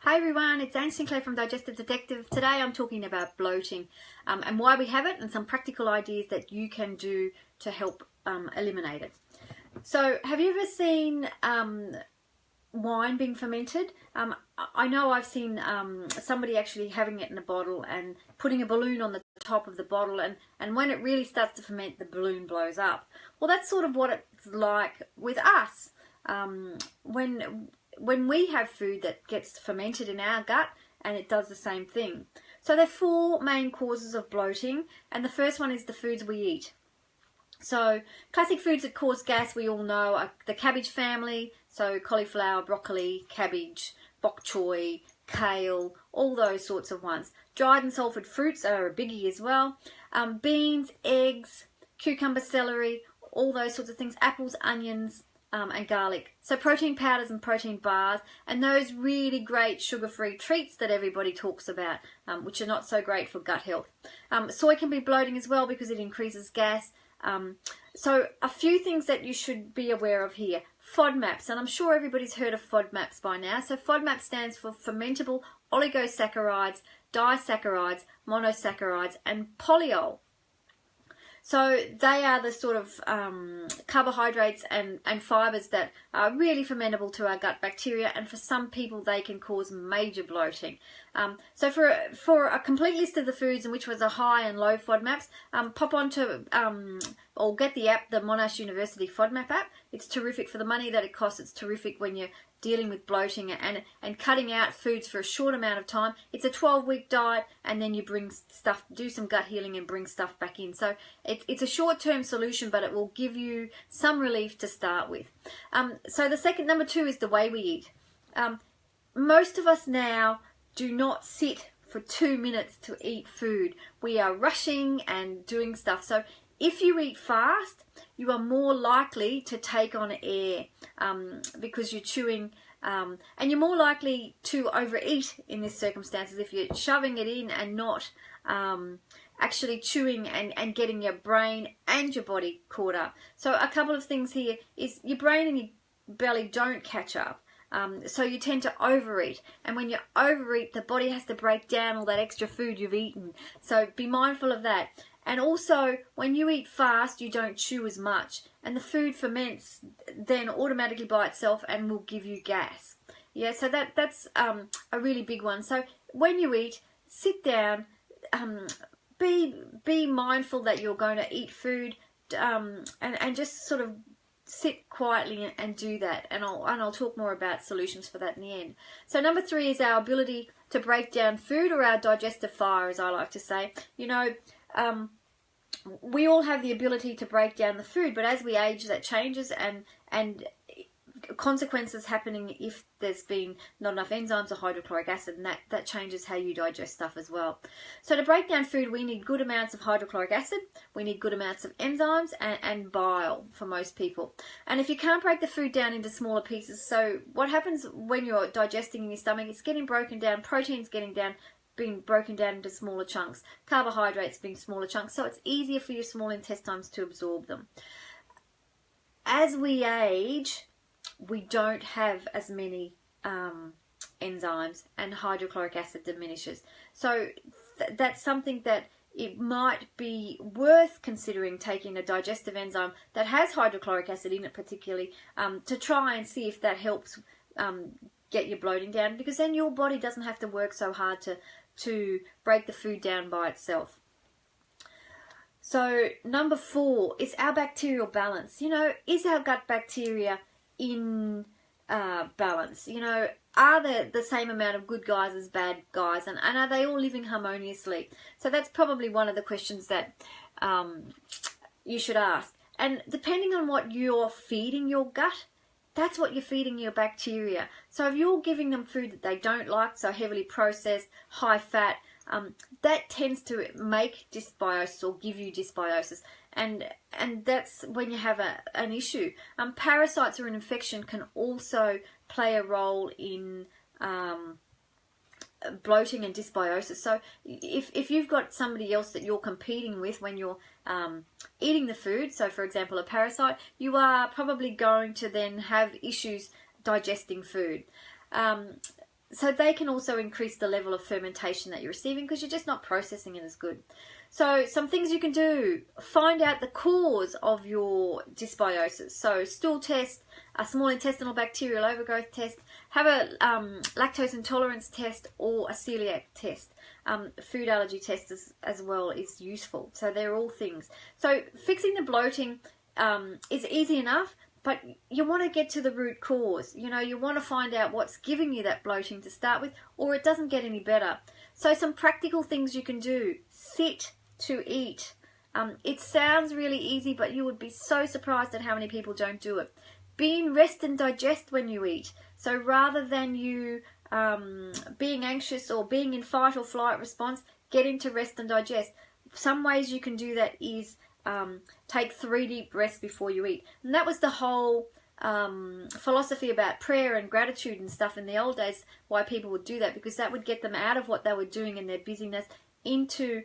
Hi everyone, it's Anne Sinclair from Digestive Detective. Today I'm talking about bloating and why we have it and some practical ideas that you can do to help eliminate it. So have you ever seen wine being fermented? I know I've seen somebody actually having it in a bottle and putting a balloon on the top of the bottle, and when it really starts to ferment, the balloon blows up. Well, that's sort of what it's like with us. When we have food that gets fermented in our gut, and it does the same thing. So there are four main causes of bloating, and the first one is the foods we eat. So classic foods that cause gas, we all know, are the cabbage family, so cauliflower, broccoli, cabbage, bok choy, kale, all those sorts of ones. Dried and sulfured fruits are a biggie as well. Beans, eggs, cucumber, celery, all those sorts of things. Apples, onions, and garlic. So protein powders and protein bars, and those really great sugar-free treats that everybody talks about, which are not so great for gut health. Soy can be bloating as well because it increases gas. So a few things that you should be aware of here. FODMAPs, and I'm sure everybody's heard of FODMAPs by now. So FODMAP stands for fermentable oligosaccharides, disaccharides, monosaccharides, and polyol. So they are the sort of carbohydrates and fibres that are really fermentable to our gut bacteria, and for some people they can cause major bloating. So for a complete list of the foods in which was a high and low FODMAPs, pop onto or get the app, the Monash University FODMAP app. It's terrific for the money that it costs. It's terrific when you're dealing with bloating and cutting out foods for a short amount of time. It's a 12-week diet, and then you bring stuff, do some gut healing and bring stuff back in. So it's a short-term solution, but it will give you some relief to start with. So the number two is the way we eat. Most of us now do not sit for 2 minutes to eat food. We are rushing and doing stuff. So if you eat fast, you are more likely to take on air because you're chewing, and you're more likely to overeat in these circumstances if you're shoving it in and not actually chewing and getting your brain and your body caught up. So a couple of things here is your brain and your belly don't catch up. So you tend to overeat, and when you overeat, the body has to break down all that extra food you've eaten. So be mindful of that. And also, when you eat fast, you don't chew as much, and the food ferments then automatically by itself and will give you gas. Yeah, so that's a really big one. So when you eat, sit down, be mindful that you're going to eat food, and just sort of sit quietly and do that. And I'll talk more about solutions for that in the end. So number three is our ability to break down food, or our digestive fire, as I like to say. You know, we all have the ability to break down the food, but as we age, that changes, and consequences happening if there's been not enough enzymes or hydrochloric acid, and that changes how you digest stuff as well. So to break down food, we need good amounts of hydrochloric acid, we need good amounts of enzymes, and bile for most people. And if you can't break the food down into smaller pieces, so what happens when you're digesting in your stomach, it's getting broken down, proteins being broken down into smaller chunks, carbohydrates being smaller chunks, so it's easier for your small intestines to absorb them. As we age, we don't have as many enzymes, and hydrochloric acid diminishes. So that's something that it might be worth considering, taking a digestive enzyme that has hydrochloric acid in it particularly, to try and see if that helps get your bloating down, because then your body doesn't have to work so hard to break the food down by itself. So number four is our bacterial balance. You know, is our gut bacteria in balance? You know, are there the same amount of good guys as bad guys, and are they all living harmoniously? So that's probably one of the questions that you should ask. And depending on what you're feeding your gut, that's what you're feeding your bacteria. So if you're giving them food that they don't like, so heavily processed, high fat, that tends to make dysbiosis or give you dysbiosis. And that's when you have an issue. Parasites or an infection can also play a role in bloating and dysbiosis. So if you've got somebody else that you're competing with when you're eating the food, so for example a parasite, you are probably going to then have issues digesting food. So they can also increase the level of fermentation that you're receiving because you're just not processing it as good. So some things you can do: find out the cause of your dysbiosis. So stool test, a small intestinal bacterial overgrowth test, have a lactose intolerance test or a celiac test. Food allergy test as well is useful. So they're all things. So fixing the bloating is easy enough, but you want to get to the root cause. You know, you want to find out what's giving you that bloating to start with, or it doesn't get any better. So some practical things you can do: sit to eat. It sounds really easy, but you would be so surprised at how many people don't do it. Be in rest and digest when you eat. So rather than you being anxious or being in fight or flight response, get into rest and digest. Some ways you can do that is take 3 deep breaths before you eat. And that was the whole philosophy about prayer and gratitude and stuff in the old days, why people would do that, because that would get them out of what they were doing in their busyness into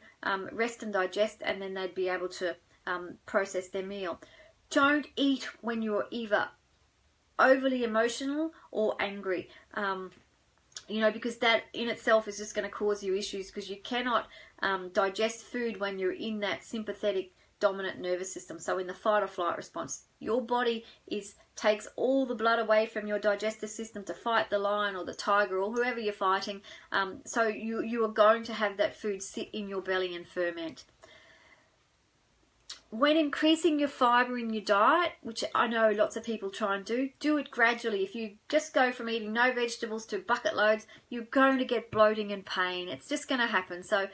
rest and digest, and then they'd be able to process their meal. Don't eat when you're either overly emotional or angry, you know, because that in itself is just going to cause you issues, because you cannot digest food when you're in that sympathetic dominant nervous system. So in the fight or flight response, your body takes all the blood away from your digestive system to fight the lion or the tiger or whoever you're fighting. So you are going to have that food sit in your belly and ferment. When increasing your fibre in your diet, which I know lots of people try and do it gradually. If you just go from eating no vegetables to bucket loads, you're going to get bloating and pain. It's just going to happen. So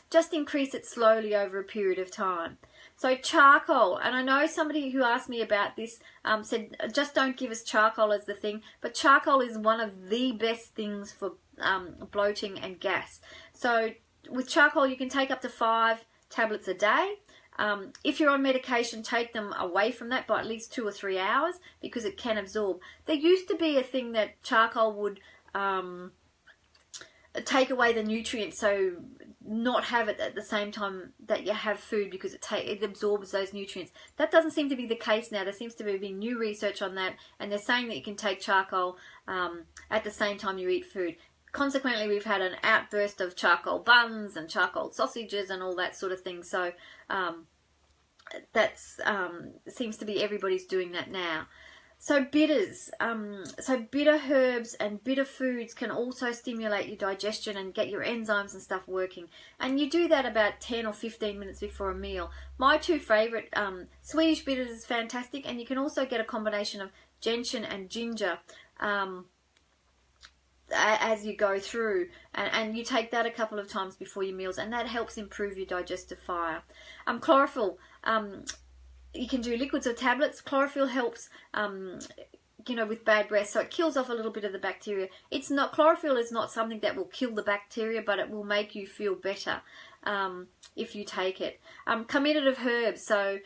just increase it slowly over a period of time. So charcoal, and I know somebody who asked me about this said, just don't give us charcoal as the thing, but charcoal is one of the best things for bloating and gas. So with charcoal, you can take up to 5 tablets a day. If you're on medication, take them away from that by at least 2 or 3 hours, because it can absorb. There used to be a thing that charcoal would take away the nutrients, so not have it at the same time that you have food, because it absorbs those nutrients. That doesn't seem to be the case now. There seems to be new research on that, and they're saying that you can take charcoal at the same time you eat food. Consequently, we've had an outburst of charcoal buns and charcoal sausages and all that sort of thing. So that's seems to be everybody's doing that now. So bitters, so bitter herbs and bitter foods can also stimulate your digestion and get your enzymes and stuff working. And you do that about 10 or 15 minutes before a meal. My 2 favourite, Swedish bitters is fantastic, and you can also get a combination of gentian and ginger as you go through, and you take that a couple of times before your meals, and that helps improve your digestive fire. Chlorophyll, you can do liquids or tablets. Chlorophyll helps with bad breath, so it kills off a little bit of the bacteria. Chlorophyll is not something that will kill the bacteria, but it will make you feel better if you take it. Carminative herbs, so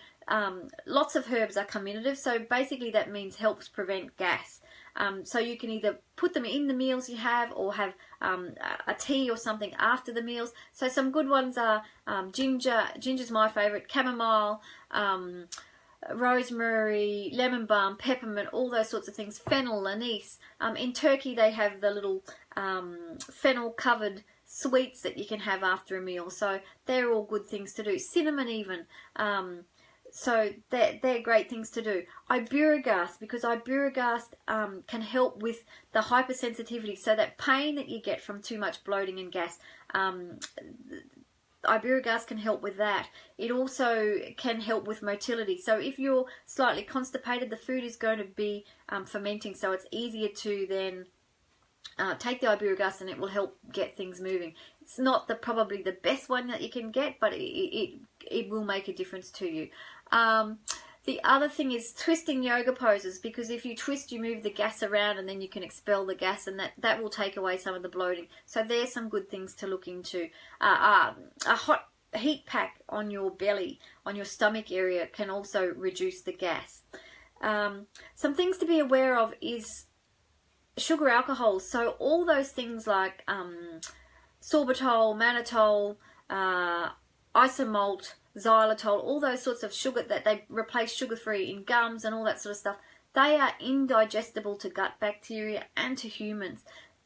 lots of herbs are carminative, so basically that means helps prevent gas. So you can either put them in the meals you have, or have a tea or something after the meals. So some good ones are ginger's my favourite, chamomile, rosemary, lemon balm, peppermint, all those sorts of things, fennel, anise. In Turkey they have the little fennel covered sweets that you can have after a meal, so they're all good things to do. Cinnamon even. So they're great things to do. Iberogast, because iberogast can help with the hypersensitivity, so that pain that you get from too much bloating and gas. Iberogast can help with that. It also can help with motility. So if you're slightly constipated, the food is going to be fermenting, so it's easier to then take the iberogast, and it will help get things moving. It's not probably the best one that you can get, but it will make a difference to you. The other thing is twisting yoga poses, because if you twist, you move the gas around, and then you can expel the gas, and that will take away some of the bloating. So there's some good things to look into. A hot heat pack on your belly, on your stomach area, can also reduce the gas. Some things to be aware of is sugar alcohols. So all those things like sorbitol, mannitol, isomalt, xylitol, all those sorts of sugar that they replace sugar-free in gums and all that sort of stuff, they are indigestible to gut bacteria and to humans.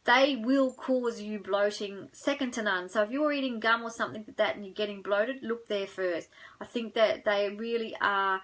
they will cause you bloating second to none. So if you're eating gum or something like that and you're getting bloated, look there first. I think that they really are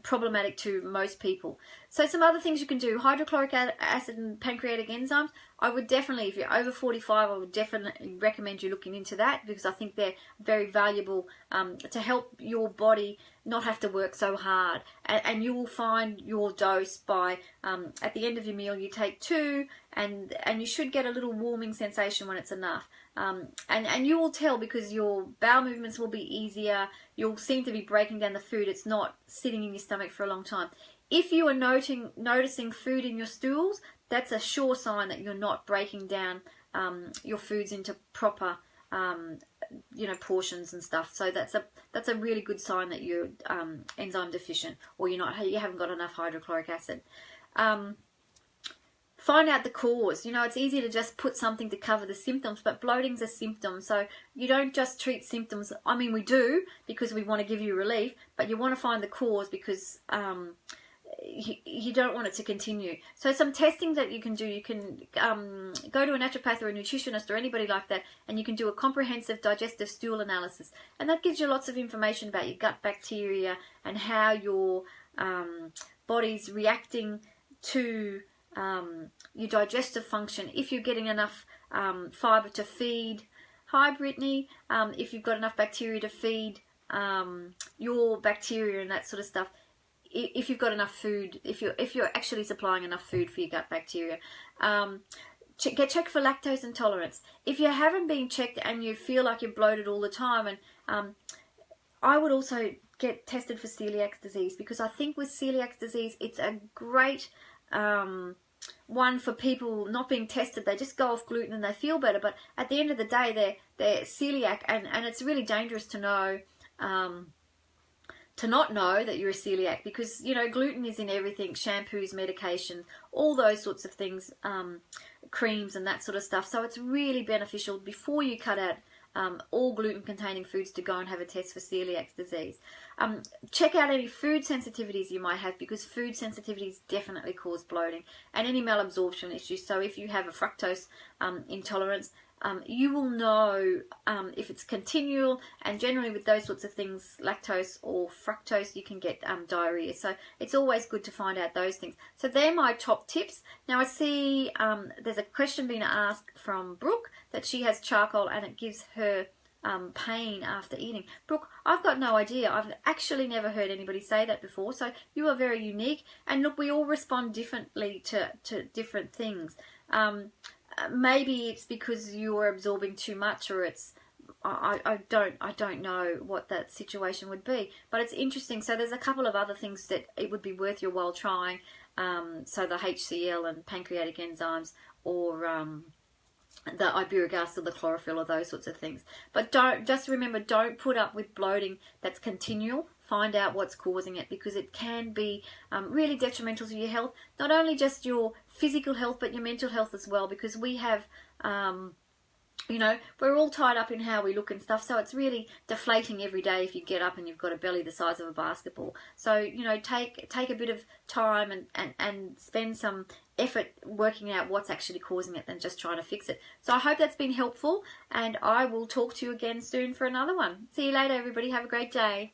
problematic to most people. So some other things you can do: hydrochloric acid and pancreatic enzymes. I would definitely, if you're over 45, I would definitely recommend you looking into that, because I think they're very valuable to help your body not have to work so hard. And you will find your dose by at the end of your meal you take 2, and you should get a little warming sensation when it's enough. And you will tell, because your bowel movements will be easier. You'll seem to be breaking down the food. It's not sitting in your stomach for a long time. If you are noticing food in your stools, that's a sure sign that you're not breaking down your foods into proper portions and stuff. So that's a really good sign that you're enzyme deficient, or you haven't got enough hydrochloric acid. Find out the cause. It's easy to just put something to cover the symptoms, but bloating's a symptom. So you don't just treat symptoms. I mean, we do, because we want to give you relief, but you want to find the cause, because you don't want it to continue. So some testing that you can do, you can go to a naturopath or a nutritionist or anybody like that, and you can do a comprehensive digestive stool analysis. And that gives you lots of information about your gut bacteria and how your body's reacting to your digestive function. If you're getting enough fibre to feed, hi Brittany, if you've got enough bacteria to feed your bacteria and that sort of stuff, if you've got enough food, if you're actually supplying enough food for your gut bacteria. Get checked for lactose intolerance. If you haven't been checked and you feel like you're bloated all the time, and I would also get tested for celiac disease, because I think with celiac disease it's a great one for people not being tested. They just go off gluten and they feel better, but at the end of the day they're celiac, and it's really dangerous to know to not know that you're a celiac, because gluten is in everything: shampoos, medication, all those sorts of things, creams and that sort of stuff. So it's really beneficial, before you cut out all gluten-containing foods, to go and have a test for celiac disease. Check out any food sensitivities you might have, because food sensitivities definitely cause bloating, and any malabsorption issues. So if you have a fructose intolerance, you will know if it's continual, and generally with those sorts of things, lactose or fructose, you can get diarrhea. So it's always good to find out those things. So they're my top tips. Now I see there's a question being asked from Brooke, that she has charcoal and it gives her pain after eating. Brooke, I've got no idea. I've actually never heard anybody say that before. So you are very unique. And look, we all respond differently to different things. Maybe it's because you're absorbing too much, or it's I don't know what that situation would be, but it's interesting. So there's a couple of other things that it would be worth your while trying. So the HCl and pancreatic enzymes, or the iburic acid, the chlorophyll, or those sorts of things. But just remember, don't put up with bloating that's continual. Find out what's causing it, because it can be really detrimental to your health, not only just your physical health, but your mental health as well, because we have, we're all tied up in how we look and stuff, so it's really deflating every day if you get up and you've got a belly the size of a basketball. So, take a bit of time and spend some effort working out what's actually causing it than just trying to fix it. So I hope that's been helpful, and I will talk to you again soon for another one. See you later, everybody. Have a great day.